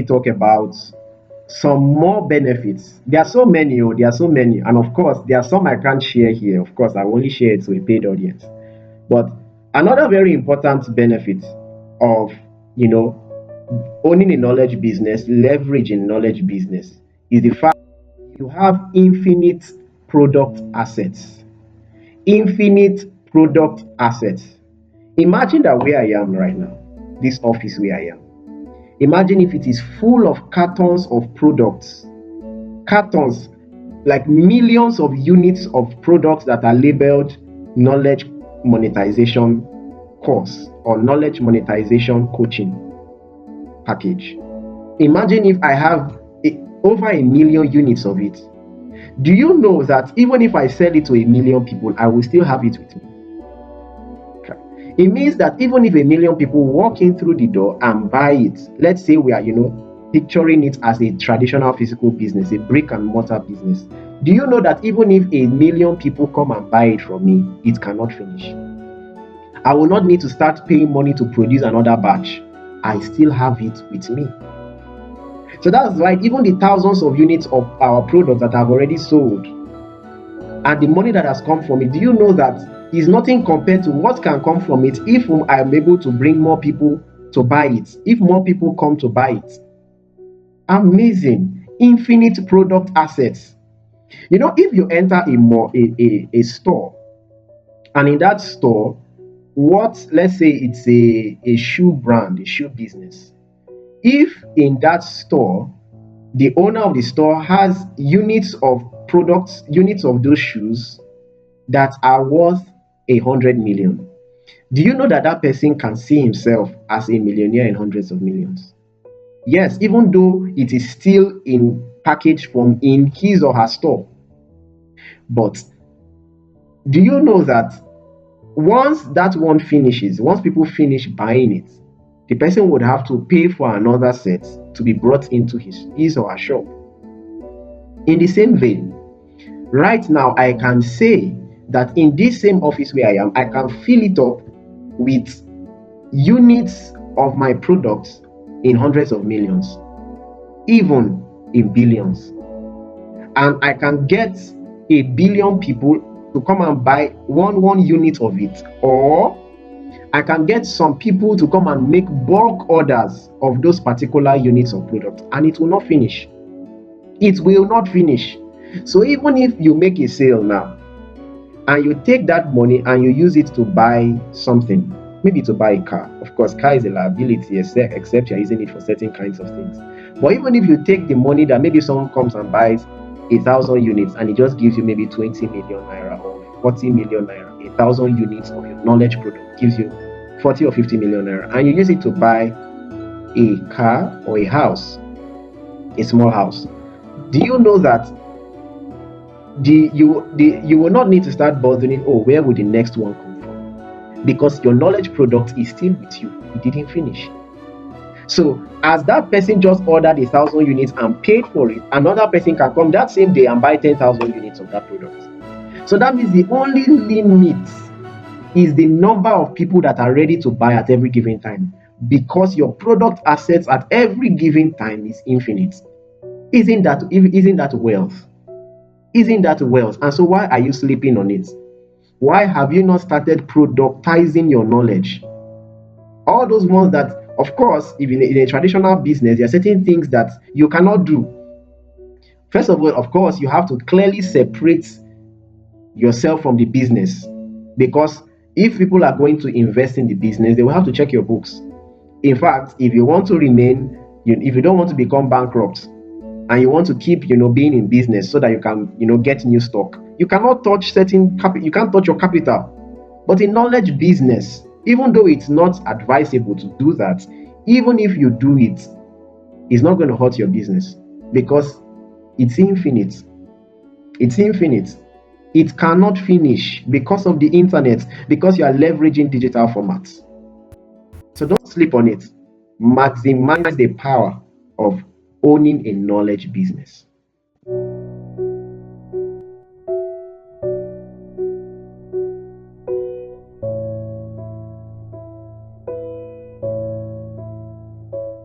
talk about some more benefits. There are so many, there are so many, and of course, there are some I can't share here. Of course, I will only share it to a paid audience. But another very important benefit of you know owning a knowledge business, leveraging knowledge business, is the fact you have infinite product assets. Infinite product assets. Imagine that where I am right now, this office where I am. Imagine if it is full of cartons of products, cartons, like millions of units of products that are labeled knowledge monetization course or knowledge monetization coaching package. Imagine if I have over a million units of it. Do you know that even if I sell it to a million people, I will still have it with me? It means that even if a million people walk in through the door and buy it, let's say we are, picturing it as a traditional physical business, a brick and mortar business. Do you know that even if a million people come and buy it from me, it cannot finish? I will not need to start paying money to produce another batch. I still have it with me. So that's why even the thousands of units of our products that I've already sold and the money that has come from it, do you know that is nothing compared to what can come from it if I am able to bring more people to buy it, if more people come to buy it? Amazing. Infinite product assets. If you enter a store, and in that store, let's say it's a shoe brand, a shoe business. If in that store, the owner of the store has units of products, units of those shoes that are worth 100 million, do you know that that person can see himself as a millionaire in hundreds of millions? Yes, even though it is still in package form in his or her store. But do you know that once that one finishes, once people finish buying it, the person would have to pay for another set to be brought into his or her shop? In the same vein, right now I can say that in this same office where I am, I can fill it up with units of my products in hundreds of millions, even in billions. And I can get a billion people to come and buy one unit of it, or I can get some people to come and make bulk orders of those particular units of product, and it will not finish. It will not finish. So even if you make a sale now and you take that money and you use it to buy something, maybe to buy a car. Of course, car is a liability except you're using it for certain kinds of things. But even if you take the money that maybe someone comes and buys 1,000 units and it just gives you maybe 20 million naira or 40 million naira, 1,000 units of your knowledge product gives you 40 or 50 million naira, and you use it to buy a car or a house, a small house. Do you know that you will not need to start bothering, where would the next one come from? Because your knowledge product is still with you. It didn't finish. So as that person just ordered 1,000 units and paid for it, another person can come that same day and buy 10,000 units of that product. So that means the only limit is the number of people that are ready to buy at every given time, because your product assets at every given time is infinite. Isn't that wealth? Isn't that wealth? And so why are you sleeping on it? Why have you not started productizing your knowledge? All those ones that, of course, even in a traditional business, there are certain things that you cannot do. First of all, of course, you have to clearly separate yourself from the business, because if people are going to invest in the business, they will have to check your books. In fact, if you want to remain, if you don't want to become bankrupt, and you want to keep, being in business so that you can, get new stock, you cannot touch you can't touch your capital. But in knowledge business, even though it's not advisable to do that, even if you do it, it's not going to hurt your business, because it's infinite. It's infinite. It cannot finish because of the internet, because you are leveraging digital formats. So don't sleep on it. Maximize the power of owning a knowledge business.